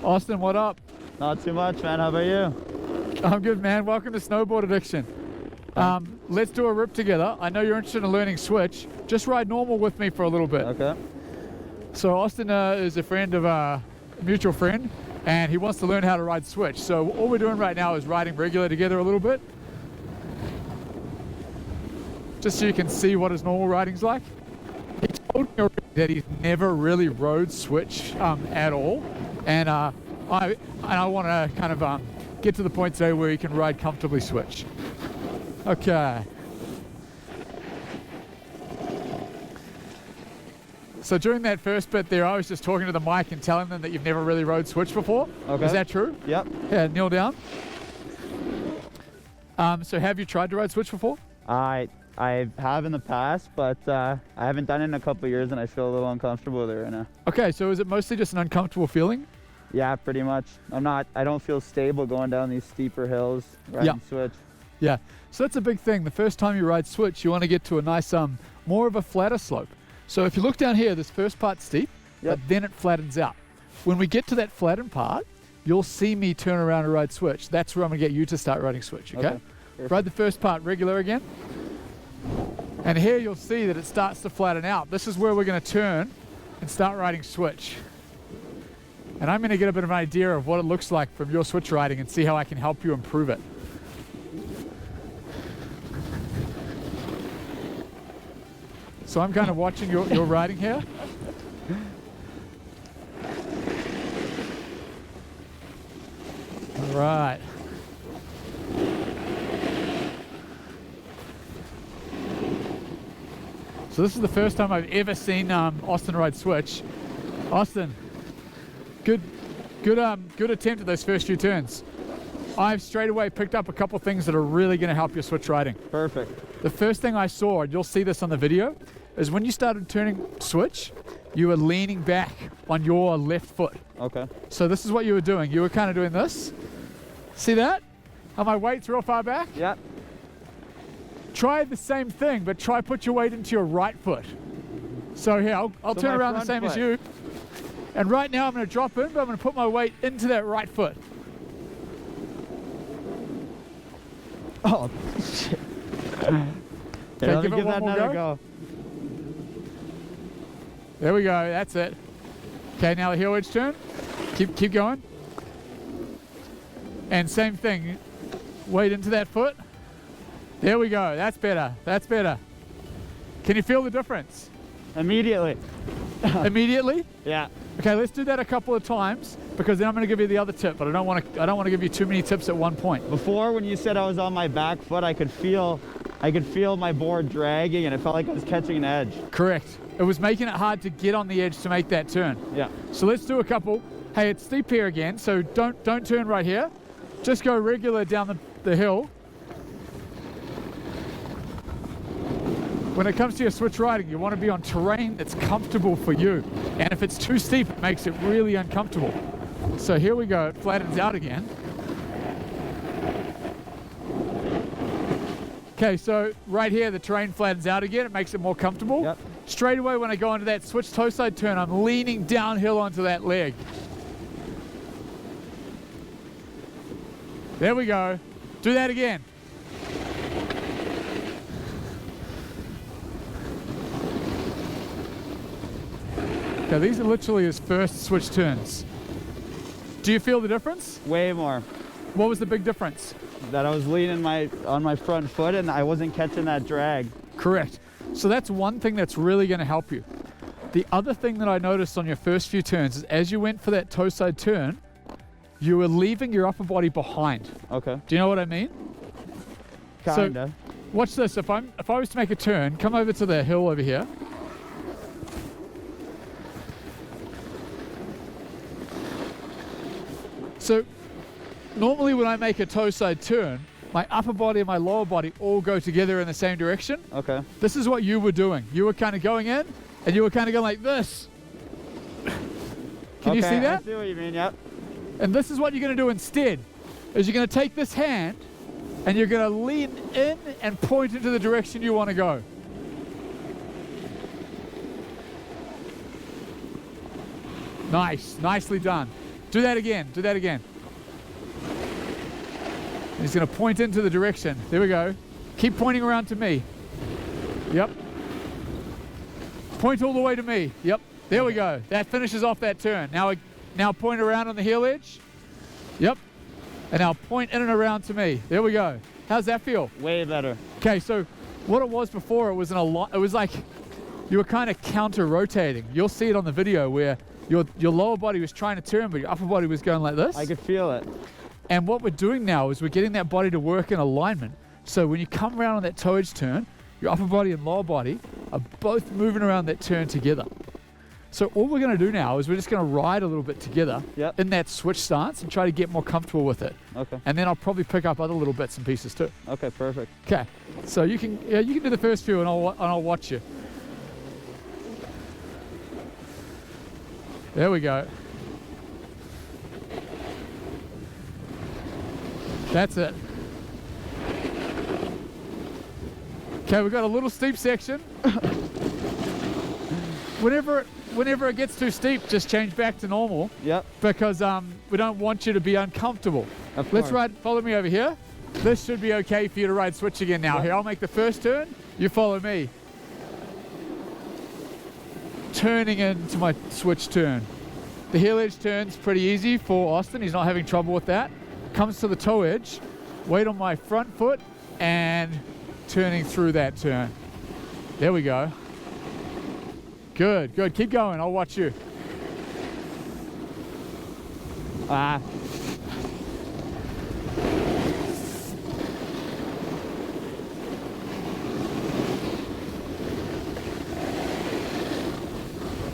Austin, what up? Not too much, man. How about you? I'm good, man. Welcome to Snowboard Addiction. Let's do a rip together. I know you're interested in learning switch. Just ride normal with me for a little bit. Okay. So Austin is a friend of a mutual friend, and he wants to learn how to ride switch. So all we're doing right now is riding regular together a little bit, just so you can see what his normal riding's like. He told me already that he's never really rode switch at all, and I want to kind of get to the point today where he can ride comfortably switch. Okay. So during that first bit there, I was just talking to the mic and telling them that you've never really rode switch before. Okay. Is that true? Yep. Yeah, kneel down. So have you tried to ride switch before? I have in the past, but I haven't done it in a couple of years, and I feel a little uncomfortable with it right now. Okay, so is it mostly just an uncomfortable feeling? Yeah, pretty much. I don't feel stable going down these steeper hills riding switch. Yeah, so that's a big thing. The first time you ride switch, you want to get to a nice, more of a flatter slope. So if you look down here, this first part's steep, but then it flattens out. When we get to that flattened part, you'll see me turn around and ride switch. That's where I'm gonna get you to start riding switch, okay? Ride the first part regular again. And here you'll see that it starts to flatten out. This is where we're gonna turn and start riding switch. And I'm gonna get a bit of an idea of what it looks like from your switch riding and see how I can help you improve it. So I'm kind of watching your riding here. All right. So this is the first time I've ever seen Austin ride switch. Austin, good attempt at those first few turns. I've straight away picked up a couple things that are really going to help your switch riding. Perfect. The first thing I saw, and you'll see this on the video, is when you started turning switch, you were leaning back on your left foot. Okay. So this is what you were doing. You were kind of doing this. See that? How my weight's real far back? Yep. Try the same thing, but try put your weight into your right foot. So here, I'll turn around the same as you. And right now I'm going to drop in, but I'm going to put my weight into that right foot. Oh, shit. Okay, Let me give give it that one more another go. go. There we go, that's it. Okay, now the heel wedge turn. Keep going. And same thing, weight into that foot. There we go, that's better, that's better. Can you feel the difference? Immediately. Immediately? Yeah. Okay, let's do that a couple of times, because then I'm going to give you the other tip, but I don't want to give you too many tips at one point. Before, when you said I was on my back foot, I could feel my board dragging, and it felt like I was catching an edge. Correct. It was making it hard to get on the edge to make that turn. Yeah. So let's do a couple. Hey, it's steep here again, so don't turn right here. Just go regular down the hill. When it comes to your switch riding, you want to be on terrain that's comfortable for you. And if it's too steep, it makes it really uncomfortable. So here we go, it flattens out again. Okay, so right here, the terrain flattens out again. It makes it more comfortable. Yep. Straight away, when I go into that switch toe side turn, I'm leaning downhill onto that leg. There we go. Do that again. Okay, these are literally his first switch turns. Do you feel the difference? Way more. What was the big difference? That I was leaning on my front foot, and I wasn't catching that drag. Correct. So that's one thing that's really going to help you. The other thing that I noticed on your first few turns is as you went for that toe side turn, you were leaving your upper body behind. Okay. Do you know what I mean? Kinda. So, watch this. If I was to make a turn, come over to the hill over here. So normally when I make a toe side turn, my upper body and my lower body all go together in the same direction. Okay. This is what you were doing. You were kind of going in, and you were kind of going like this. Can you see that? I see what you mean, yep. And this is what you're going to do instead, is you're going to take this hand, and you're going to lean in and point into the direction you want to go. Nice. Nicely done. Do that again. Do that again. He's going to point into the direction. There we go. Keep pointing around to me. Yep. Point all the way to me. Yep. There we go. That finishes off that turn. Now point around on the heel edge. Yep. And now point in and around to me. There we go. How's that feel? Way better. Okay, so what it was before, it was it was like you were kind of counter rotating. You'll see it on the video where your lower body was trying to turn, but your upper body was going like this. I could feel it. And what we're doing now is we're getting that body to work in alignment. So when you come around on that toe edge turn, your upper body and lower body are both moving around that turn together. So all we're going to do now is we're just going to ride a little bit together in that switch stance and try to get more comfortable with it. Okay. And then I'll probably pick up other little bits and pieces too. Okay, perfect. Okay. So you can do the first few and I'll watch you. There we go. That's it. Okay, we've got a little steep section. Whenever it gets too steep, just change back to normal. Yep. Because we don't want you to be uncomfortable. Let's ride. Follow me over here. This should be okay for you to ride switch again now. Yep. Here, I'll make the first turn. You follow me. Turning into my switch turn. The heel edge turn's pretty easy for Austin. He's not having trouble with that. Comes to the toe edge. Weight on my front foot and turning through that turn. There we go. Good, good. Keep going. I'll watch you. Ah.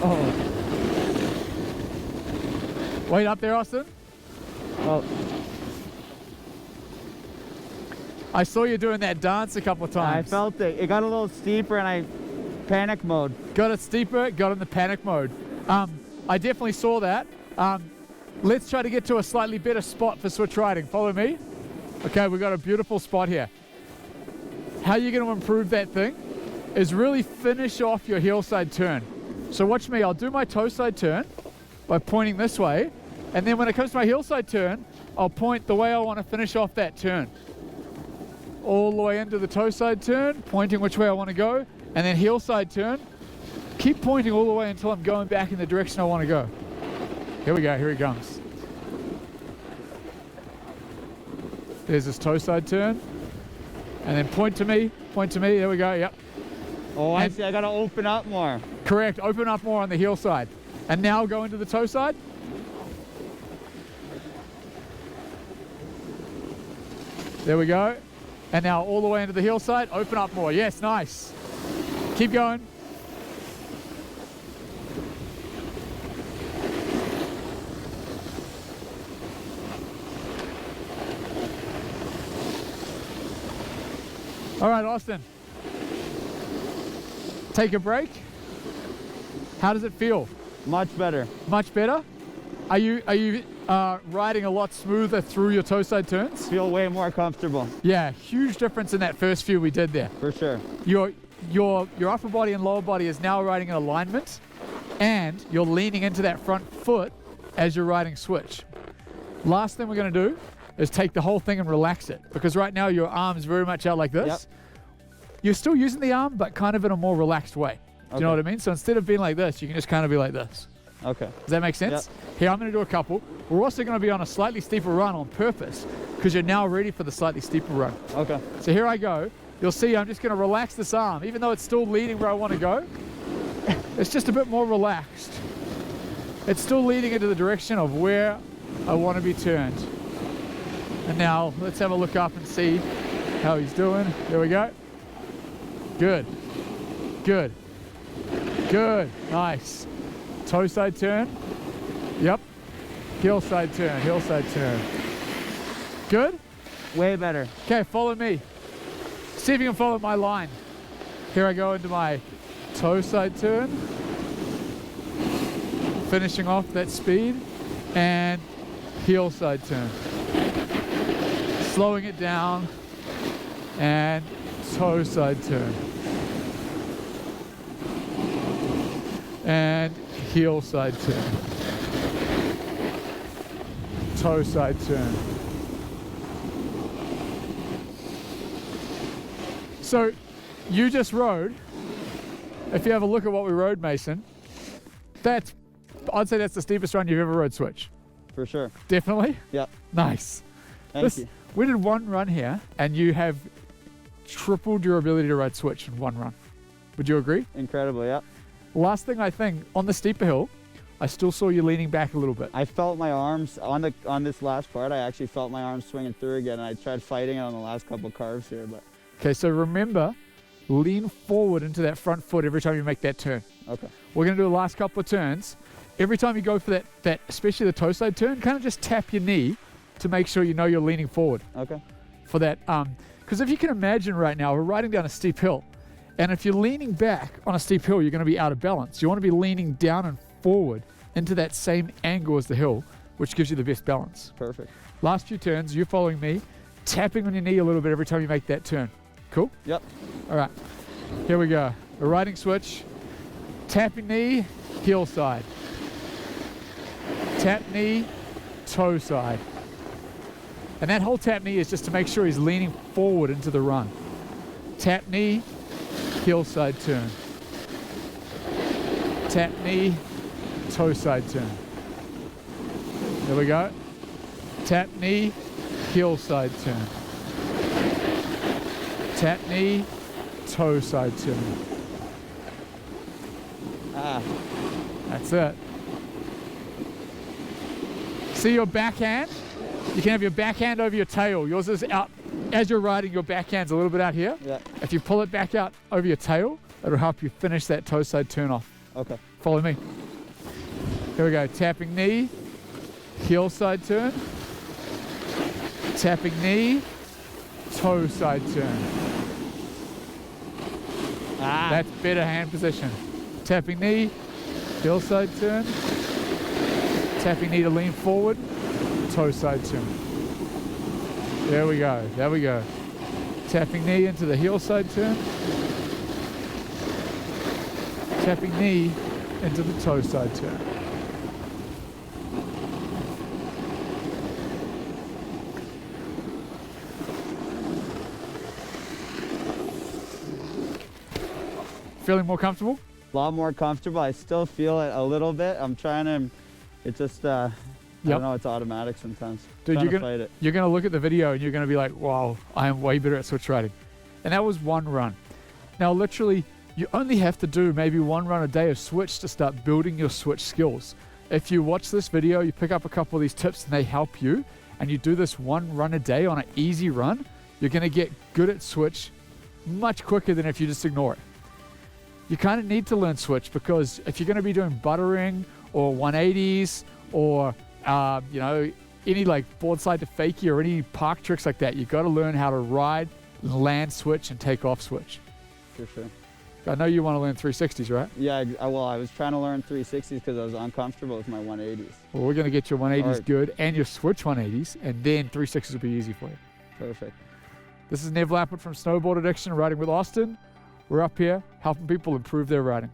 Oh. Wait up there, Austin. Oh. I saw you doing that dance a couple of times. I felt it. It got a little steeper and I panic mode. Got it steeper, got in the panic mode. I definitely saw that. Let's try to get to a slightly better spot for switch riding. Follow me. Okay, we've got a beautiful spot here. How you're going to improve that thing is really finish off your heel side turn. So watch me. I'll do my toe side turn by pointing this way. And then when it comes to my heel side turn, I'll point the way I want to finish off that turn. All the way into the toe side turn, pointing which way I want to go. And then heel side turn. Keep pointing all the way until I'm going back in the direction I want to go. Here we go, here he comes. There's this toe side turn. And then point to me, there we go, yep. Oh, I see, I gotta open up more. Correct, open up more on the heel side. And now go into the toe side. There we go. And now all the way into the heel side, open up more. Yes, nice. Keep going. All right, Austin. Take a break. How does it feel? Much better. Much better? Are you riding a lot smoother through your toe side turns? Feel way more comfortable. Yeah, huge difference in that first few we did there. For sure. Your upper body and lower body is now riding in alignment, and you're leaning into that front foot as you're riding switch. Last thing we're going to do is take the whole thing and relax it, because right now your arm is very much out like this. Yep. You're still using the arm, but kind of in a more relaxed way. Do you know what I mean? So instead of being like this, you can just kind of be like this. Okay. Does that make sense? Yep. Here, I'm going to do a couple. We're also going to be on a slightly steeper run on purpose, because you're now ready for the slightly steeper run. Okay. So here I go. You'll see I'm just going to relax this arm. Even though it's still leading where I want to go, it's just a bit more relaxed. It's still leading into the direction of where I want to be turned. And now let's have a look up and see how he's doing. There we go. Good. Good. Good. Nice. Toe side turn. Yep. Heel side turn. Heel side turn. Good? Way better. Okay, follow me. See if you can follow my line. Here I go into my toe side turn. Finishing off that speed. And heel side turn. Slowing it down. And toe side turn. And heel side turn. toe side turn. So you just rode, if you have a look at what we rode, Mason, I'd say that's the steepest run you've ever rode switch. For sure. Definitely? Yep. Nice. Thank you. We did one run here and you have tripled your ability to ride switch in one run. Would you agree? Incredible, yeah. Last thing I think, on the steeper hill, I still saw you leaning back a little bit. I felt my arms, on this last part, I actually felt my arms swinging through again, and I tried fighting it on the last couple carves here, but. Okay, so remember, lean forward into that front foot every time you make that turn. Okay. We're gonna do the last couple of turns. Every time you go for that especially the toe side turn, kind of just tap your knee to make sure you know you're leaning forward. Okay. For that, because if you can imagine right now, we're riding down a steep hill, and if you're leaning back on a steep hill, you're gonna be out of balance. You wanna be leaning down and forward into that same angle as the hill, which gives you the best balance. Perfect. Last few turns, you're following me, tapping on your knee a little bit every time you make that turn. Cool? Yep. All right, here we go. We're riding switch, tapping knee, heel side. Tap knee, toe side. And that whole tap knee is just to make sure he's leaning forward into the run. Tap knee, heel side turn. Tap knee, toe side turn. There we go. Tap knee, heel side turn. Tap knee, toe side turn. That's it. See your backhand? You can have your backhand over your tail. Yours is out. As you're riding, your backhand's a little bit out here. Yeah. If you pull it back out over your tail, it'll help you finish that toe side turn off. Okay. Follow me. Here we go. Tapping knee, heel side turn. Tapping knee, toe side turn. That's better hand position. Tapping knee, heel side turn. Tapping knee to lean forward, toe side turn. There we go, there we go. Tapping knee into the heel side turn. Tapping knee into the toe side turn. Feeling more comfortable? A lot more comfortable. I still feel it a little bit. I'm trying to, it just, I don't know, it's automatic sometimes. Dude, fight it. you're gonna look at the video and you're gonna be like, wow, I am way better at switch riding. And that was one run. Now, literally, you only have to do maybe one run a day of switch to start building your switch skills. If you watch this video, you pick up a couple of these tips and they help you, and you do this one run a day on an easy run, you're gonna get good at switch much quicker than if you just ignore it. You kind of need to learn switch, because if you're going to be doing buttering or 180s or you know, any like board slide to fakie or any park tricks like that, you got to learn how to ride, land switch, and take off switch. For sure. I know you want to learn 360s, right? Yeah, well, I was trying to learn 360s because I was uncomfortable with my 180s. Well, we're going to get your 180s good and your switch 180s, and then 360s will be easy for you. Perfect. This is Nev Lappert from Snowboard Addiction, riding with Austin. We're up here helping people improve their riding.